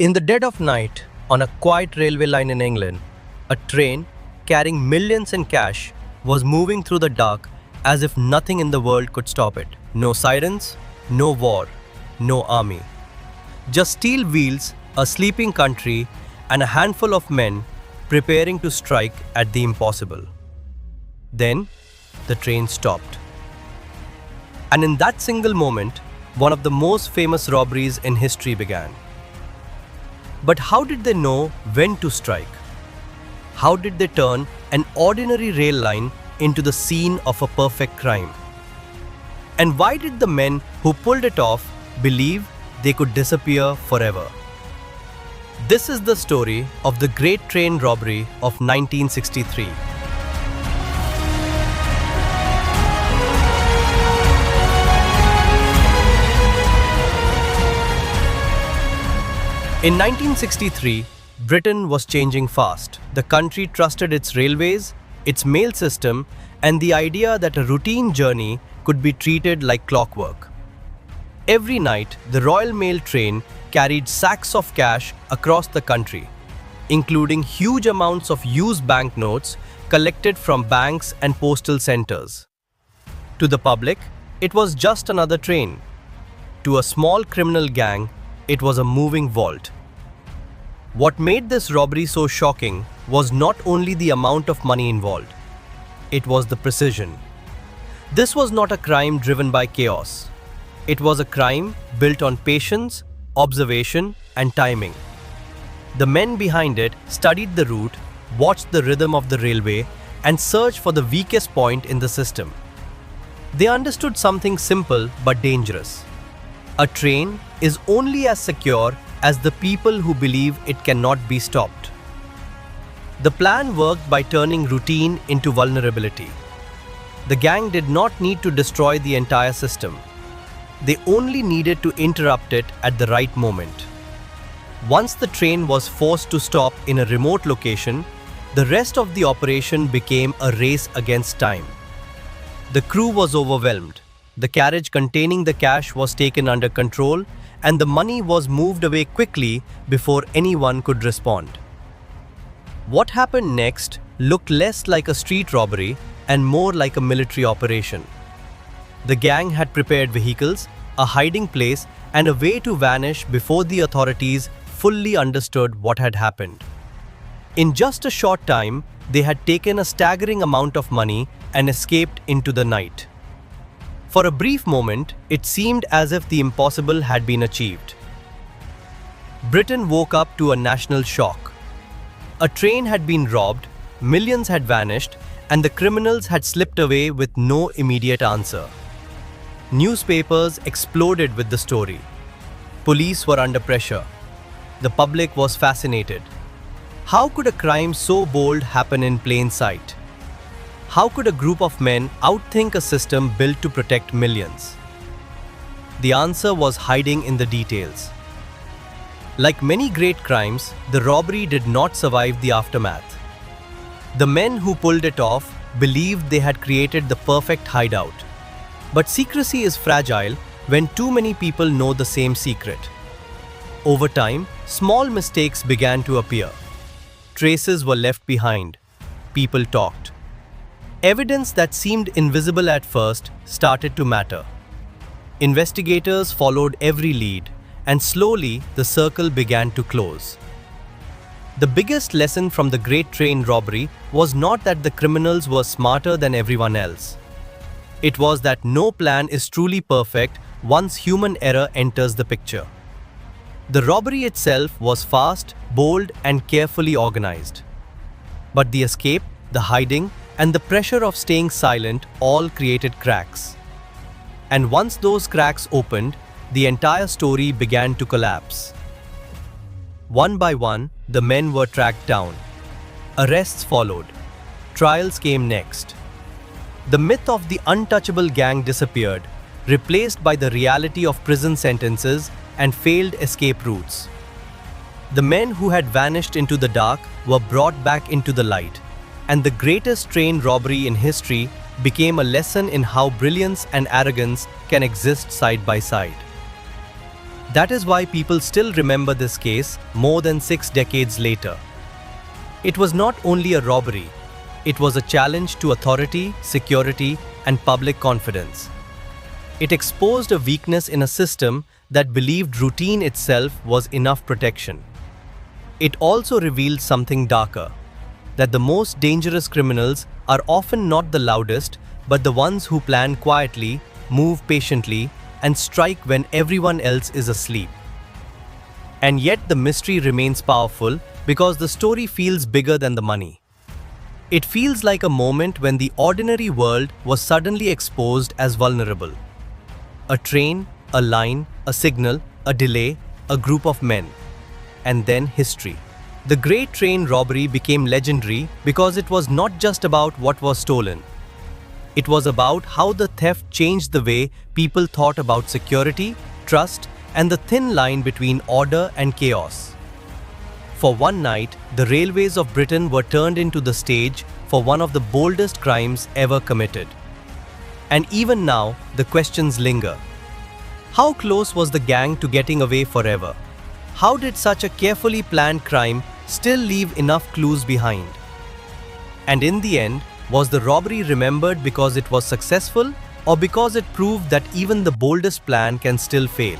In the dead of night, on a quiet railway line in England, a train carrying millions in cash was moving through the dark as if nothing in the world could stop it. No sirens, no war, no army. Just steel wheels, a sleeping country, and a handful of men preparing to strike at the impossible. Then, the train stopped. And in that single moment, one of the most famous robberies in history began. But how did they know when to strike? How did they turn an ordinary rail line into the scene of a perfect crime? And why did the men who pulled it off believe they could disappear forever? This is the story of the Great Train Robbery of 1963. In 1963, Britain was changing fast. The country trusted its railways, its mail system, and the idea that a routine journey could be treated like clockwork. Every night, the Royal Mail train carried sacks of cash across the country, including huge amounts of used banknotes collected from banks and postal centers. To the public, it was just another train. To a small criminal gang, it was a moving vault. What made this robbery so shocking was not only the amount of money involved, it was the precision. This was not a crime driven by chaos. It was a crime built on patience, observation, and timing. The men behind it studied the route, watched the rhythm of the railway, and searched for the weakest point in the system. They understood something simple but dangerous. A train is only as secure as the people who believe it cannot be stopped. The plan worked by turning routine into vulnerability. The gang did not need to destroy the entire system. They only needed to interrupt it at the right moment. Once the train was forced to stop in a remote location, the rest of the operation became a race against time. The crew was overwhelmed. The carriage containing the cash was taken under control, and the money was moved away quickly before anyone could respond. What happened next looked less like a street robbery and more like a military operation. The gang had prepared vehicles, a hiding place, and a way to vanish before the authorities fully understood what had happened. In just a short time, they had taken a staggering amount of money and escaped into the night. For a brief moment, it seemed as if the impossible had been achieved. Britain woke up to a national shock. A train had been robbed, millions had vanished, and the criminals had slipped away with no immediate answer. Newspapers exploded with the story. Police were under pressure. The public was fascinated. How could a crime so bold happen in plain sight? How could a group of men outthink a system built to protect millions? The answer was hiding in the details. Like many great crimes, the robbery did not survive the aftermath. The men who pulled it off believed they had created the perfect hideout. But secrecy is fragile when too many people know the same secret. Over time, small mistakes began to appear. Traces were left behind. People talked. Evidence that seemed invisible at first started to matter. Investigators followed every lead, and slowly the circle began to close. The biggest lesson from the Great Train Robbery was not that the criminals were smarter than everyone else. It was that no plan is truly perfect once human error enters the picture. The robbery itself was fast, bold, and carefully organized. But the escape, the hiding, and the pressure of staying silent all created cracks. And once those cracks opened, the entire story began to collapse. One by one, the men were tracked down. Arrests followed. Trials came next. The myth of the untouchable gang disappeared, replaced by the reality of prison sentences and failed escape routes. The men who had vanished into the dark were brought back into the light, and the greatest train robbery in history became a lesson in how brilliance and arrogance can exist side by side. That is why people still remember this case more than 6 decades later. It was not only a robbery, it was a challenge to authority, security, and public confidence. It exposed a weakness in a system that believed routine itself was enough protection. It also revealed something darker, that the most dangerous criminals are often not the loudest, but the ones who plan quietly, move patiently, and strike when everyone else is asleep. And yet the mystery remains powerful because the story feels bigger than the money. It feels like a moment when the ordinary world was suddenly exposed as vulnerable. A train, a line, a signal, a delay, a group of men. And then history. The Great Train Robbery became legendary because it was not just about what was stolen. It was about how the theft changed the way people thought about security, trust, and the thin line between order and chaos. For one night, the railways of Britain were turned into the stage for one of the boldest crimes ever committed. And even now, the questions linger. How close was the gang to getting away forever? How did such a carefully planned crime still leave enough clues behind? And in the end, was the robbery remembered because it was successful, or because it proved that even the boldest plan can still fail?